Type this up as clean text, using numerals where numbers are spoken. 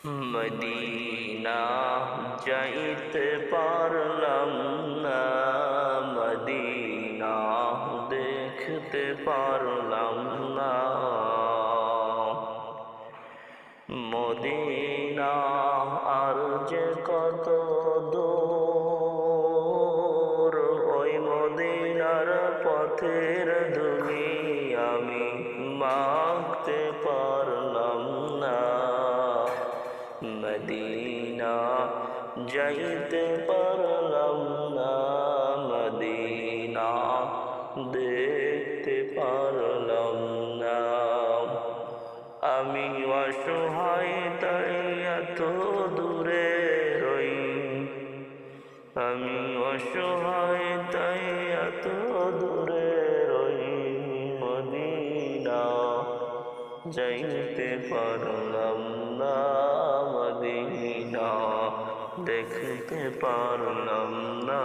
Medina যাইতে পারলাম না, মদিনা দেখতে পারলাম না। মদিনা আর যে কত দূর, ওই মদিনার পথের ধুলি আমি মাখতে পারলাম না। মদিনা যাইতে পারলাম না, মদিনা দেখতে পারলাম না। আমি অসহায় তাই এত দূরে রই, আমি অসহায় তাই এত দূরে রই। মদিনা যাইতে পারলাম না, মদিনা দেখতে পারলাম না।